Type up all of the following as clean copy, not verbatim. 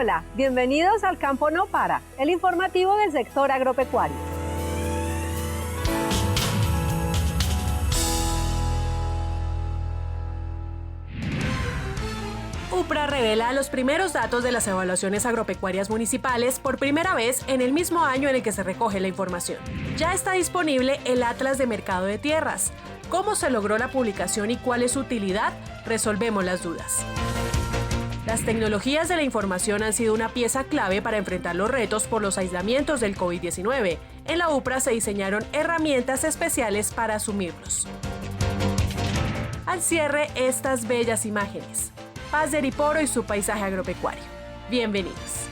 Hola, bienvenidos al Campo No Para, el informativo del sector agropecuario. UPRA revela los primeros datos de las evaluaciones agropecuarias municipales por primera vez en el mismo año en el que se recoge la información. Ya está disponible el Atlas de Mercado de Tierras. ¿Cómo se logró la publicación y cuál es su utilidad? Resolvemos las dudas. Las tecnologías de la información han sido una pieza clave para enfrentar los retos por los aislamientos del COVID-19. En la UPRA se diseñaron herramientas especiales para asumirlos. Al cierre, estas bellas imágenes. Paz de Eriporo y su paisaje agropecuario. Bienvenidos.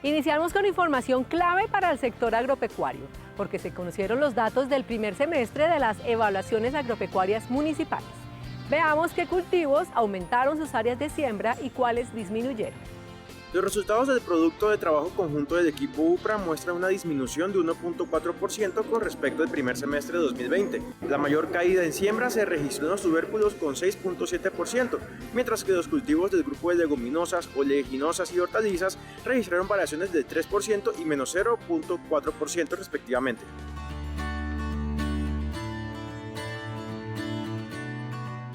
Iniciamos con información clave para el sector agropecuario, porque se conocieron los datos del primer semestre de las evaluaciones agropecuarias municipales. Veamos qué cultivos aumentaron sus áreas de siembra y cuáles disminuyeron. Los resultados del producto de trabajo conjunto del equipo UPRA muestran una disminución de 1.4% con respecto al primer semestre de 2020. La mayor caída en siembra se registró en los tubérculos con 6.7%, mientras que los cultivos del grupo de leguminosas, oleaginosas y hortalizas registraron variaciones del 3% y menos 0.4% respectivamente.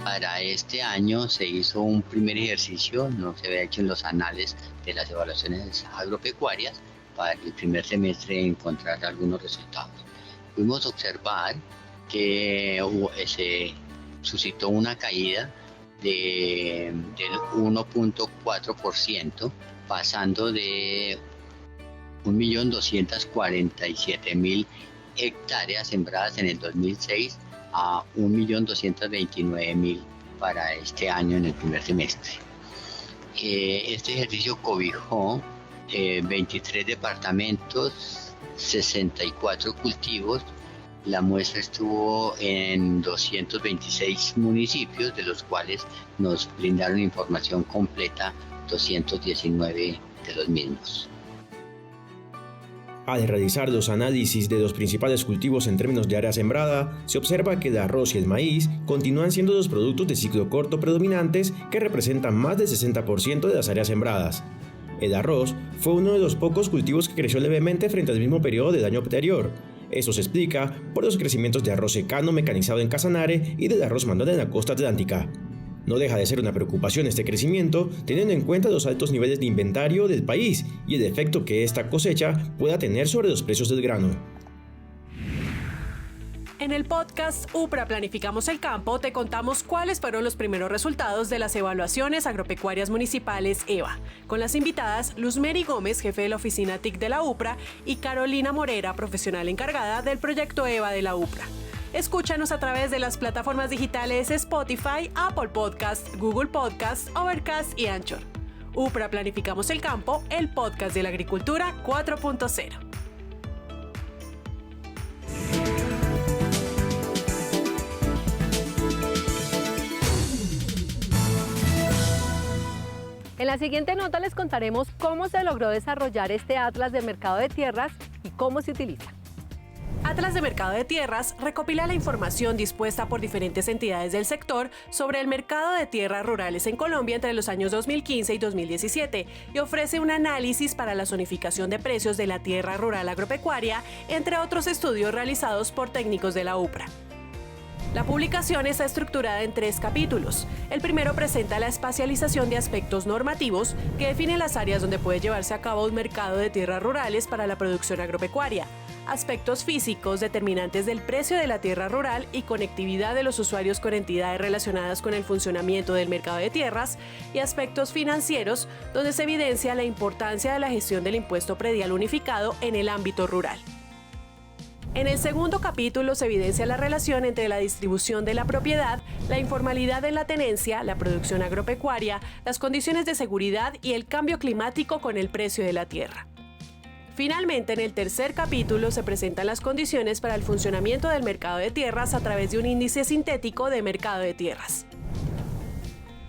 Para este año se hizo un primer ejercicio, no se había hecho en los anales de las evaluaciones agropecuarias, para el primer semestre encontrar algunos resultados. Pudimos observar que se suscitó una caída del 1.4%, pasando de 1.247.000 hectáreas sembradas en el 2006 a 1.229.000 para este año en el primer semestre. Este ejercicio cobijó 23 departamentos, 64 cultivos. La muestra estuvo en 226 municipios, de los cuales nos brindaron información completa 219 de los mismos. Al realizar los análisis de los principales cultivos en términos de área sembrada, se observa que el arroz y el maíz continúan siendo los productos de ciclo corto predominantes que representan más del 60% de las áreas sembradas. El arroz fue uno de los pocos cultivos que creció levemente frente al mismo periodo del año anterior. Eso se explica por los crecimientos de arroz secano mecanizado en Casanare y del arroz manual en la costa atlántica. No deja de ser una preocupación este crecimiento, teniendo en cuenta los altos niveles de inventario del país y el efecto que esta cosecha pueda tener sobre los precios del grano. En el podcast UPRA Planificamos el Campo te contamos cuáles fueron los primeros resultados de las evaluaciones agropecuarias municipales EVA, con las invitadas Luzmeri Gómez, jefe de la oficina TIC de la UPRA, y Carolina Morera, profesional encargada del proyecto EVA de la UPRA. Escúchanos a través de las plataformas digitales Spotify, Apple Podcast, Google Podcast, Overcast y Anchor. UPRA Planificamos el Campo, el podcast de la agricultura 4.0. En la siguiente nota les contaremos cómo se logró desarrollar este Atlas de Mercado de Tierras y cómo se utiliza. Atlas de Mercado de Tierras recopila la información dispuesta por diferentes entidades del sector sobre el mercado de tierras rurales en Colombia entre los años 2015 y 2017 y ofrece un análisis para la zonificación de precios de la tierra rural agropecuaria, entre otros estudios realizados por técnicos de la UPRA. La publicación está estructurada en 3 capítulos. El primero presenta la espacialización de aspectos normativos que definen las áreas donde puede llevarse a cabo un mercado de tierras rurales para la producción agropecuaria, aspectos físicos determinantes del precio de la tierra rural y conectividad de los usuarios con entidades relacionadas con el funcionamiento del mercado de tierras, y aspectos financieros donde se evidencia la importancia de la gestión del impuesto predial unificado en el ámbito rural. En el segundo capítulo se evidencia la relación entre la distribución de la propiedad, la informalidad en la tenencia, la producción agropecuaria, las condiciones de seguridad y el cambio climático con el precio de la tierra. Finalmente, en el tercer capítulo se presentan las condiciones para el funcionamiento del mercado de tierras a través de un índice sintético de mercado de tierras.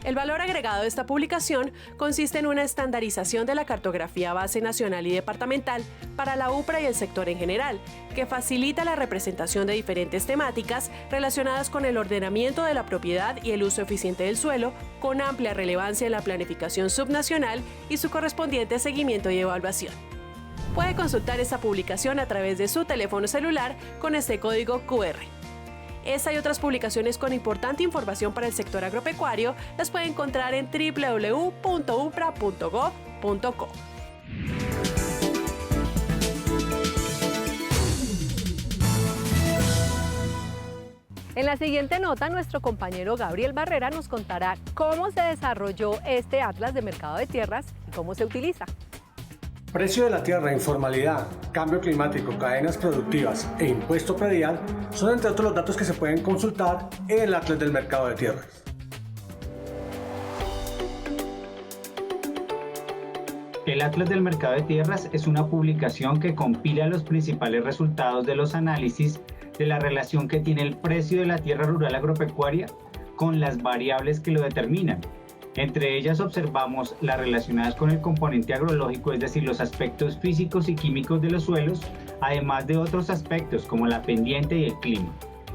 El valor agregado de esta publicación consiste en una estandarización de la cartografía base nacional y departamental para la UPRA y el sector en general, que facilita la representación de diferentes temáticas relacionadas con el ordenamiento de la propiedad y el uso eficiente del suelo, con amplia relevancia en la planificación subnacional y su correspondiente seguimiento y evaluación. Puede consultar esta publicación a través de su teléfono celular con este código QR. Esta y otras publicaciones con importante información para el sector agropecuario las puede encontrar en www.upra.gov.co. En la siguiente nota, nuestro compañero Gabriel Barrera nos contará cómo se desarrolló este Atlas de Mercado de Tierras y cómo se utiliza. Precio de la tierra, informalidad, cambio climático, cadenas productivas e impuesto predial son entre otros los datos que se pueden consultar en el Atlas del Mercado de Tierras. El Atlas del Mercado de Tierras es una publicación que compila los principales resultados de los análisis de la relación que tiene el precio de la tierra rural agropecuaria con las variables que lo determinan. Entre ellas observamos las relacionadas con el componente agrológico, es decir, los aspectos físicos y químicos de los suelos, además de otros aspectos como la pendiente y el clima,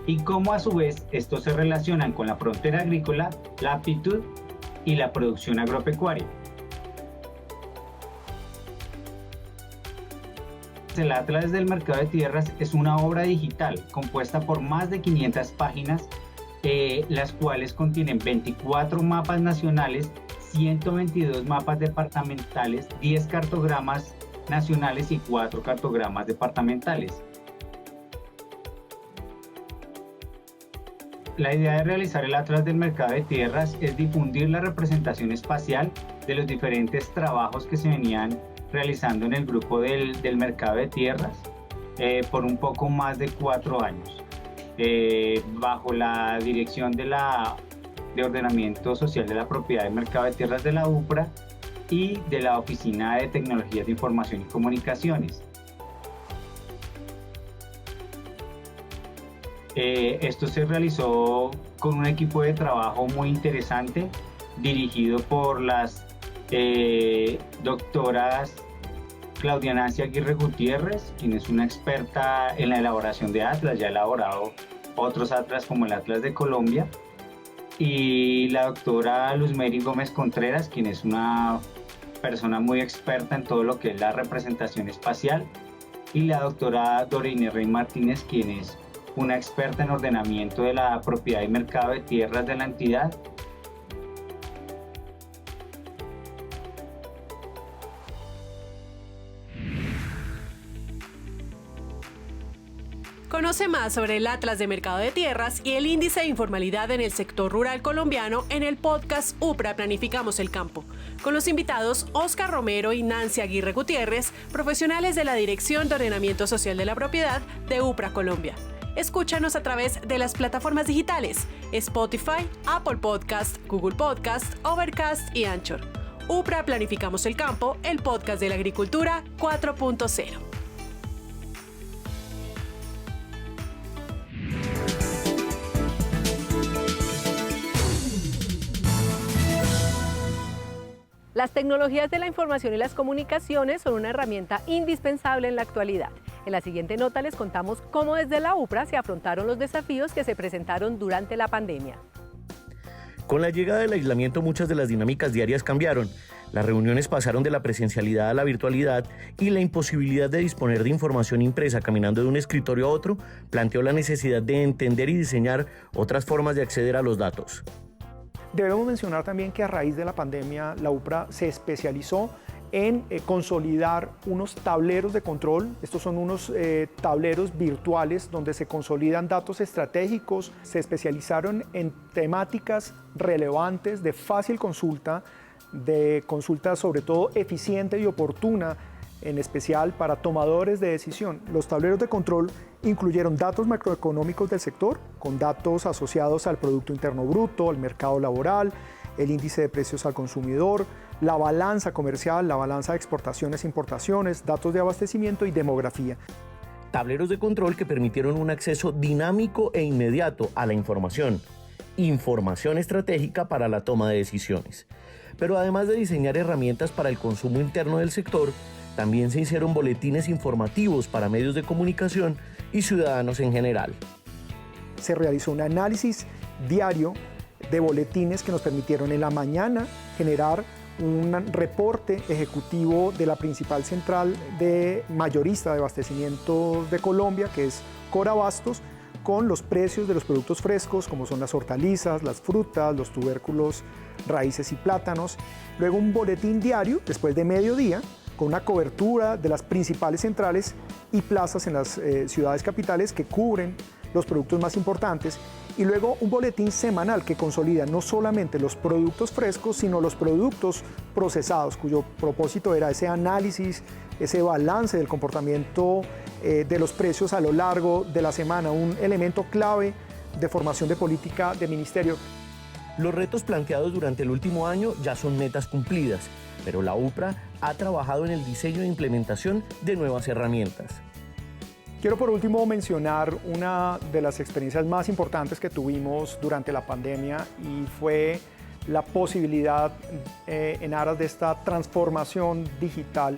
y cómo a su vez estos se relacionan con la frontera agrícola, la aptitud y la producción agropecuaria. El Atlas del Mercado de Tierras es una obra digital compuesta por más de 500 páginas, las cuales contienen 24 mapas nacionales, 122 mapas departamentales, 10 cartogramas nacionales y 4 cartogramas departamentales. La idea de realizar el Atlas del Mercado de Tierras es difundir la representación espacial de los diferentes trabajos que se venían realizando en el grupo del Mercado de Tierras por un poco más de 4 años. Bajo la dirección de Ordenamiento Social de la Propiedad del Mercado de Tierras de la UPRA y de la Oficina de Tecnologías de Información y Comunicaciones. Esto se realizó con un equipo de trabajo muy interesante dirigido por las doctoras Claudia Nancy Aguirre Gutiérrez, quien es una experta en la elaboración de atlas, ya ha elaborado otros atlas como el Atlas de Colombia, y la doctora Luzmeri Gómez Contreras, quien es una persona muy experta en todo lo que es la representación espacial, y la doctora Dorine Rey Martínez, quien es una experta en ordenamiento de la propiedad y mercado de tierras de la entidad. Conoce más sobre el Atlas de Mercado de Tierras y el índice de informalidad en el sector rural colombiano en el podcast UPRA Planificamos el Campo, con los invitados Oscar Romero y Nancy Aguirre Gutiérrez, profesionales de la Dirección de Ordenamiento Social de la Propiedad de UPRA Colombia. Escúchanos a través de las plataformas digitales Spotify, Apple Podcast, Google Podcast, Overcast y Anchor. UPRA Planificamos el Campo, el podcast de la agricultura 4.0. Las tecnologías de la información y las comunicaciones son una herramienta indispensable en la actualidad. En la siguiente nota les contamos cómo desde la UPRA se afrontaron los desafíos que se presentaron durante la pandemia. Con la llegada del aislamiento, muchas de las dinámicas diarias cambiaron. Las reuniones pasaron de la presencialidad a la virtualidad y la imposibilidad de disponer de información impresa caminando de un escritorio a otro planteó la necesidad de entender y diseñar otras formas de acceder a los datos. Debemos mencionar también que a raíz de la pandemia la UPRA se especializó en consolidar unos tableros de control. Estos son unos tableros virtuales donde se consolidan datos estratégicos. Se especializaron en temáticas relevantes de fácil consulta, de consulta sobre todo eficiente y oportuna, en especial para tomadores de decisión. Los tableros de control incluyeron datos macroeconómicos del sector, con datos asociados al Producto Interno Bruto, al mercado laboral, el índice de precios al consumidor, la balanza comercial, la balanza de exportaciones e importaciones, datos de abastecimiento y demografía. Tableros de control que permitieron un acceso dinámico e inmediato a la información. información estratégica para la toma de decisiones. Pero además de diseñar herramientas para el consumo interno del sector, también se hicieron boletines informativos para medios de comunicación y ciudadanos en general. Se realizó un análisis diario de boletines que nos permitieron en la mañana generar un reporte ejecutivo de la principal central de mayorista de abastecimiento de Colombia, que es Corabastos, con los precios de los productos frescos, como son las hortalizas, las frutas, los tubérculos, raíces y plátanos. Luego un boletín diario, después de mediodía, con una cobertura de las principales centrales y plazas en las ciudades capitales que cubren los productos más importantes. Y luego un boletín semanal que consolida no solamente los productos frescos, sino los productos procesados, cuyo propósito era ese análisis, ese balance del comportamiento de los precios a lo largo de la semana, un elemento clave de formación de política de ministerio. Los retos planteados durante el último año ya son metas cumplidas, pero la UPRA ha trabajado en el diseño e implementación de nuevas herramientas. Quiero por último mencionar una de las experiencias más importantes que tuvimos durante la pandemia y fue la posibilidad en aras de esta transformación digital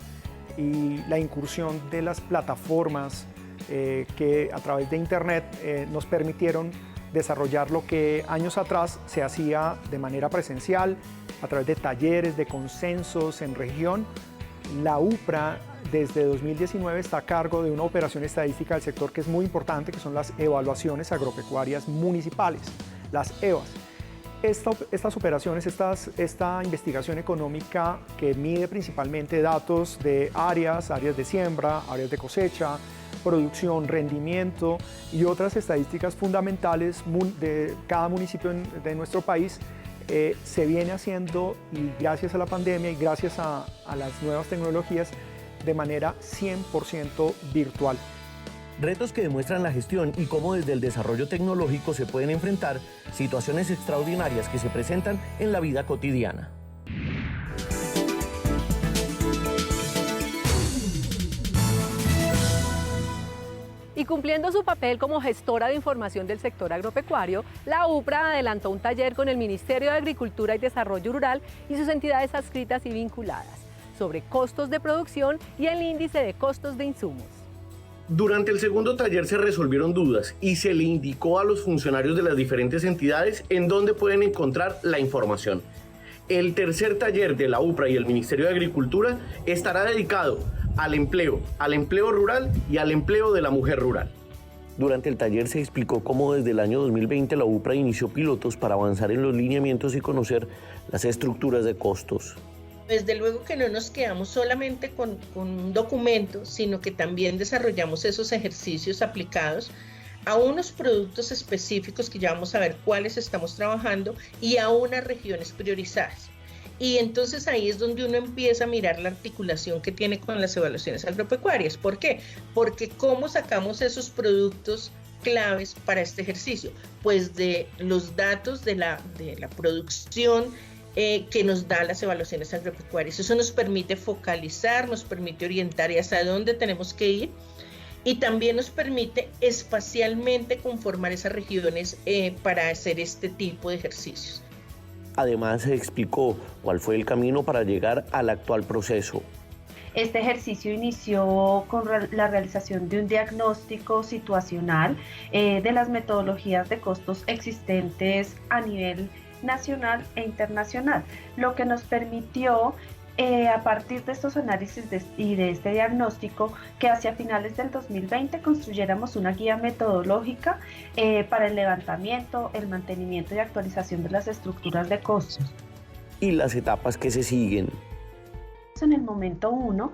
y la incursión de las plataformas que a través de Internet nos permitieron desarrollar lo que años atrás se hacía de manera presencial, a través de talleres, de consensos en región. La UPRA desde 2019 está a cargo de una operación estadística del sector que es muy importante, que son las evaluaciones agropecuarias municipales, las EVAs. Estas operaciones, esta investigación económica que mide principalmente datos de áreas de siembra, áreas de cosecha, producción, rendimiento y otras estadísticas fundamentales de cada municipio de nuestro país, se viene haciendo, y gracias a la pandemia y gracias a las nuevas tecnologías, de manera 100% virtual. Retos que demuestran la gestión y cómo desde el desarrollo tecnológico se pueden enfrentar situaciones extraordinarias que se presentan en la vida cotidiana. Y cumpliendo su papel como gestora de información del sector agropecuario, la UPRA adelantó un taller con el Ministerio de Agricultura y Desarrollo Rural y sus entidades adscritas y vinculadas sobre costos de producción y el índice de costos de insumos. Durante el segundo taller se resolvieron dudas y se le indicó a los funcionarios de las diferentes entidades en dónde pueden encontrar la información. El tercer taller de la UPRA y el Ministerio de Agricultura estará dedicado al empleo rural y al empleo de la mujer rural. Durante el taller se explicó cómo desde el año 2020 la UPRA inició pilotos para avanzar en los lineamientos y conocer las estructuras de costos. Desde luego que no nos quedamos solamente con un documento, sino que también desarrollamos esos ejercicios aplicados a unos productos específicos que ya vamos a ver cuáles estamos trabajando y a unas regiones priorizadas. Y entonces ahí es donde uno empieza a mirar la articulación que tiene con las evaluaciones agropecuarias. ¿Por qué? Porque ¿cómo sacamos esos productos claves para este ejercicio? Pues de los datos de la producción que nos da las evaluaciones agropecuarias. Eso nos permite focalizar, nos permite orientar y hasta dónde tenemos que ir, y también nos permite espacialmente conformar esas regiones para hacer este tipo de ejercicios. Además se explicó cuál fue el camino para llegar al actual proceso. Este ejercicio inició con la realización de un diagnóstico situacional de las metodologías de costos existentes a nivel nacional e internacional, lo que nos permitió a partir de estos análisis y de este diagnóstico que hacia finales del 2020 construyéramos una guía metodológica para el levantamiento, el mantenimiento y actualización de las estructuras de costos. Y las etapas que se siguen. En el momento 1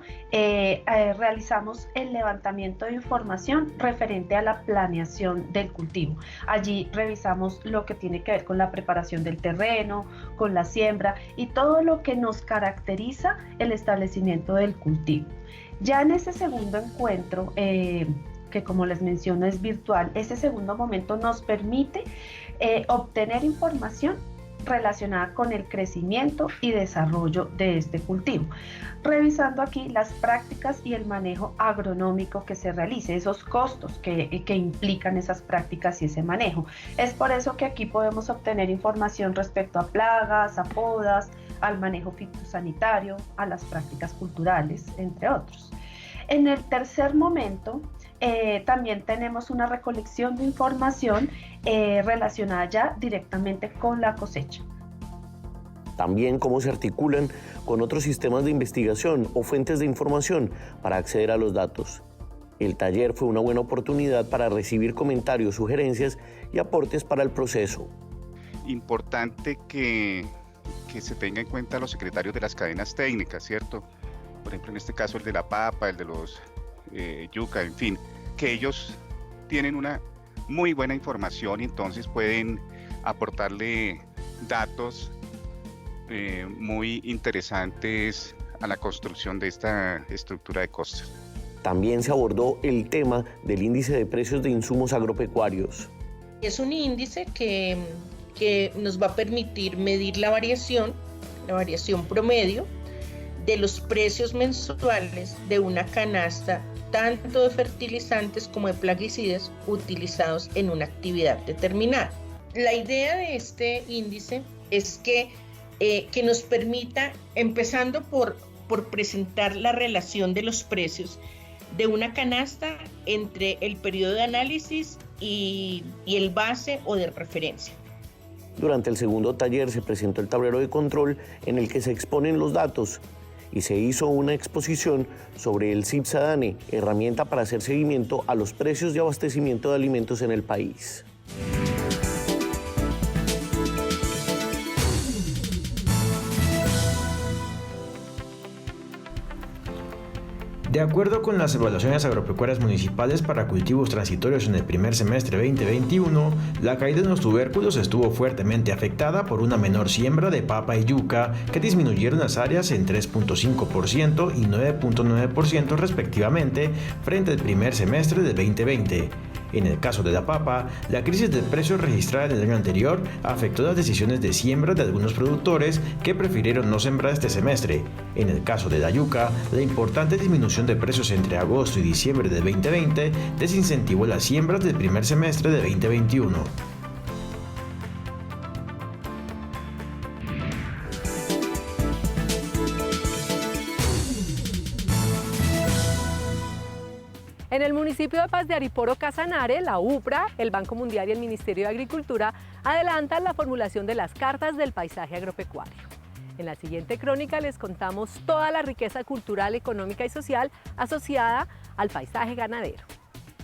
realizamos el levantamiento de información referente a la planeación del cultivo. Allí revisamos lo que tiene que ver con la preparación del terreno, con la siembra y todo lo que nos caracteriza el establecimiento del cultivo. Ya en ese segundo encuentro, que como les menciono es virtual, ese segundo momento nos permite obtener información relacionada con el crecimiento y desarrollo de este cultivo, revisando aquí las prácticas y el manejo agronómico que se realice, esos costos que implican esas prácticas y ese manejo. Es por eso que aquí podemos obtener información respecto a plagas, a podas, al manejo fitosanitario, a las prácticas culturales, entre otros. En el tercer momento, también tenemos una recolección de información relacionada ya directamente con la cosecha. También cómo se articulan con otros sistemas de investigación o fuentes de información para acceder a los datos. El taller fue una buena oportunidad para recibir comentarios, sugerencias y aportes para el proceso. Importante que se tenga en cuenta a los secretarios de las cadenas técnicas, ¿cierto? Por ejemplo, en este caso el de la papa, el de los yuca, en fin, que ellos tienen una muy buena información y entonces pueden aportarle datos muy interesantes a la construcción de esta estructura de costos. También se abordó el tema del índice de precios de insumos agropecuarios. Es un índice que nos va a permitir medir la variación promedio de los precios mensuales de una canasta, tanto de fertilizantes como de plaguicidas utilizados en una actividad determinada. La idea de este índice es que nos permita, empezando por presentar la relación de los precios de una canasta entre el periodo de análisis y el base o de referencia. Durante el segundo taller se presentó el tablero de control en el que se exponen los datos y se hizo una exposición sobre el CIPSA-DANE, herramienta para hacer seguimiento a los precios de abastecimiento de alimentos en el país. De acuerdo con las evaluaciones agropecuarias municipales para cultivos transitorios en el primer semestre 2021, la caída en los tubérculos estuvo fuertemente afectada por una menor siembra de papa y yuca, que disminuyeron las áreas en 3.5% y 9.9% respectivamente frente al primer semestre del 2020. En el caso de la papa, la crisis de precios registrada en el año anterior afectó las decisiones de siembra de algunos productores que prefirieron no sembrar este semestre. En el caso de la yuca, la importante disminución de precios entre agosto y diciembre del 2020 desincentivó las siembras del primer semestre de 2021. En el municipio de Paz de Ariporo, Casanare, la UPRA, el Banco Mundial y el Ministerio de Agricultura adelantan la formulación de las cartas del paisaje agropecuario. En la siguiente crónica les contamos toda la riqueza cultural, económica y social asociada al paisaje ganadero.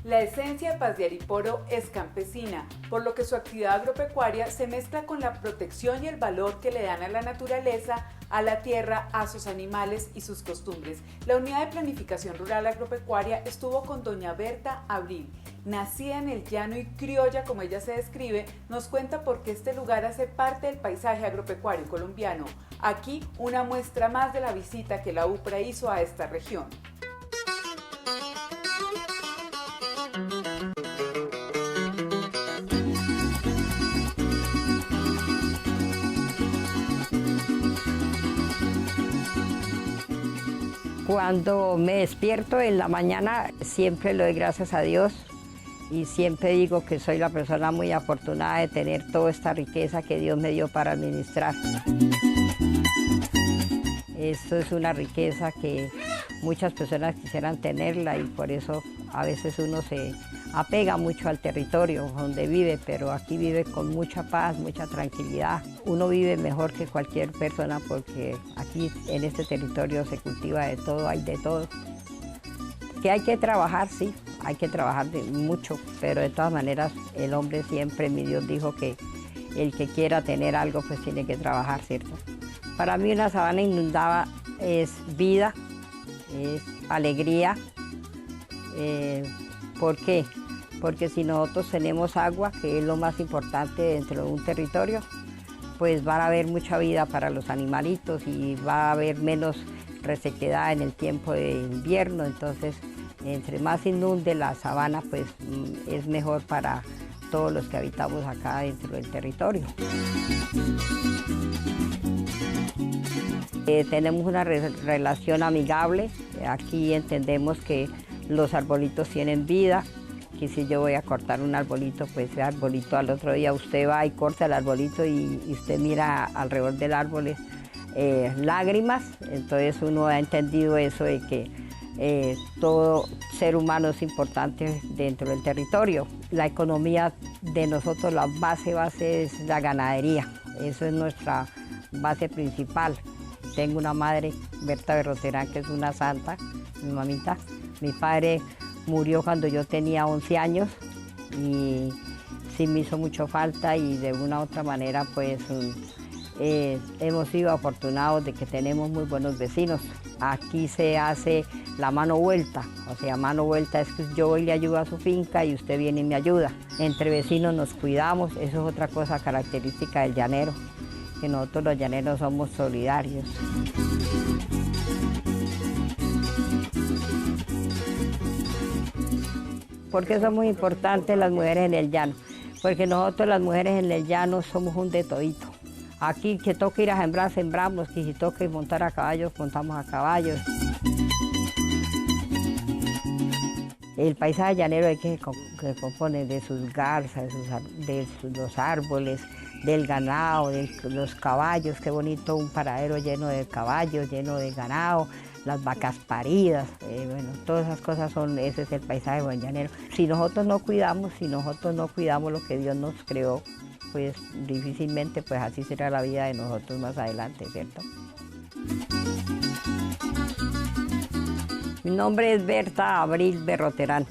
La esencia de Paz de Ariporo es campesina, por lo que su actividad agropecuaria se mezcla con la protección y el valor que le dan a la naturaleza, a la tierra, a sus animales y sus costumbres. La Unidad de Planificación Rural Agropecuaria estuvo con doña Berta Abril. Nacida en el llano y criolla, como ella se describe, nos cuenta por qué este lugar hace parte del paisaje agropecuario colombiano. Aquí una muestra más de la visita que la UPRA hizo a esta región. Cuando me despierto en la mañana siempre le doy gracias a Dios y siempre digo que soy la persona muy afortunada de tener toda esta riqueza que Dios me dio para administrar. Esto es una riqueza que muchas personas quisieran tenerla y por eso a veces uno se apega mucho al territorio donde vive, pero aquí vive con mucha paz, mucha tranquilidad. Uno vive mejor que cualquier persona porque aquí en este territorio se cultiva de todo, hay de todo. Que hay que trabajar, sí, hay que trabajar mucho, pero de todas maneras el hombre siempre, mi Dios dijo que el que quiera tener algo pues tiene que trabajar, ¿cierto? Para mí una sabana inundada es vida, es alegría. ¿Por qué? Porque si nosotros tenemos agua, que es lo más importante dentro de un territorio, pues va a haber mucha vida para los animalitos y va a haber menos resequedad en el tiempo de invierno. Entonces, entre más inunde la sabana, pues es mejor para todos los que habitamos acá dentro del territorio. Tenemos una relación amigable. Aquí entendemos que los arbolitos tienen vida, que si yo voy a cortar un arbolito, pues ese arbolito al otro día usted va y corta el arbolito y usted mira alrededor del árbol lágrimas. Entonces uno ha entendido eso de que todo ser humano es importante dentro del territorio. La economía de nosotros, la base es la ganadería. Eso es nuestra base principal. Tengo una madre, Berta Berroterán, que es una santa, mi mamita. Mi padre murió cuando yo tenía 11 años y sí me hizo mucho falta, y de una u otra manera pues hemos sido afortunados de que tenemos muy buenos vecinos. Aquí se hace la mano vuelta, o sea, mano vuelta es que yo voy y le ayudo a su finca y usted viene y me ayuda. Entre vecinos nos cuidamos, eso es otra cosa característica del llanero, que nosotros los llaneros somos solidarios. ¿Por qué son muy importantes las mujeres en el llano? Porque nosotros las mujeres en el llano somos un de todito. Aquí que toca ir a sembrar, sembramos, que si toca ir montar a caballos, montamos a caballos. El paisaje llanero es que se compone de sus garzas, de los árboles, del ganado, de los caballos. Qué bonito un paradero lleno de caballos, lleno de ganado, las vacas paridas, bueno, todas esas cosas ese es el paisaje llanero. Si nosotros no cuidamos lo que Dios nos creó, pues difícilmente pues así será la vida de nosotros más adelante, ¿cierto? Mi nombre es Berta Abril Berroterán.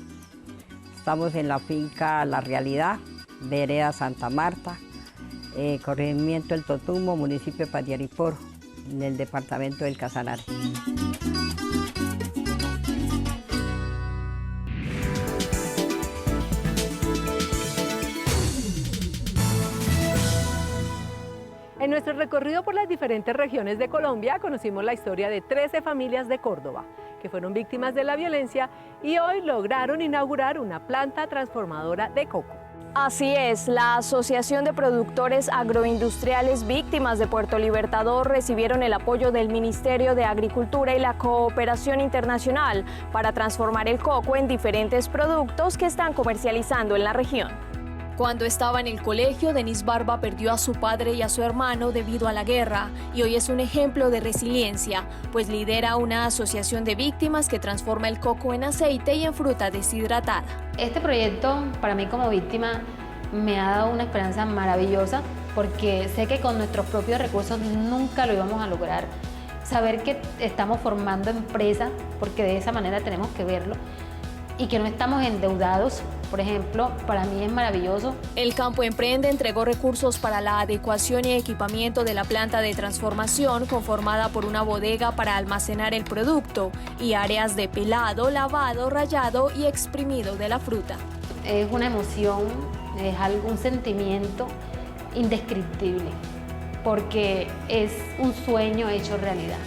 Estamos en la finca La Realidad, vereda Santa Marta, corregimiento El Totumbo, municipio de Paz de Ariporo, en el departamento del Casanare. En nuestro recorrido por las diferentes regiones de Colombia conocimos la historia de 13 familias de Córdoba que fueron víctimas de la violencia y hoy lograron inaugurar una planta transformadora de coco. Así es, la Asociación de Productores Agroindustriales Víctimas de Puerto Libertador recibieron el apoyo del Ministerio de Agricultura y la Cooperación Internacional para transformar el coco en diferentes productos que están comercializando en la región. Cuando estaba en el colegio, Denise Barba perdió a su padre y a su hermano debido a la guerra y hoy es un ejemplo de resiliencia, pues lidera una asociación de víctimas que transforma el coco en aceite y en fruta deshidratada. Este proyecto para mí como víctima me ha dado una esperanza maravillosa porque sé que con nuestros propios recursos nunca lo íbamos a lograr. Saber que estamos formando empresas, porque de esa manera tenemos que verlo, y que no estamos endeudados, por ejemplo, para mí es maravilloso. El Campo Emprende entregó recursos para la adecuación y equipamiento de la planta de transformación, conformada por una bodega para almacenar el producto y áreas de pelado, lavado, rallado y exprimido de la fruta. Es una emoción, es un sentimiento indescriptible, porque es un sueño hecho realidad.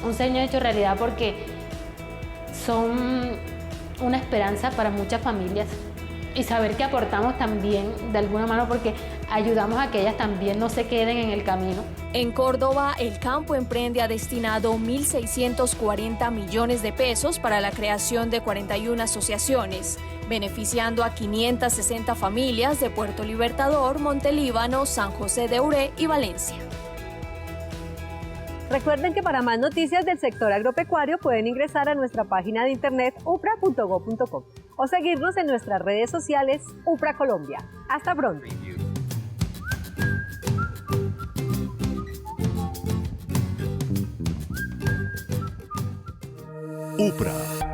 Un sueño hecho realidad porque son una esperanza para muchas familias y saber que aportamos también de alguna mano porque ayudamos a que ellas también no se queden en el camino. En Córdoba, el Campo Emprende ha destinado 1.640 millones de pesos para la creación de 41 asociaciones, beneficiando a 560 familias de Puerto Libertador, Montelíbano, San José de Uré y Valencia. Recuerden que para más noticias del sector agropecuario pueden ingresar a nuestra página de internet upra.go.co o seguirnos en nuestras redes sociales Upra Colombia. Hasta pronto. Upra.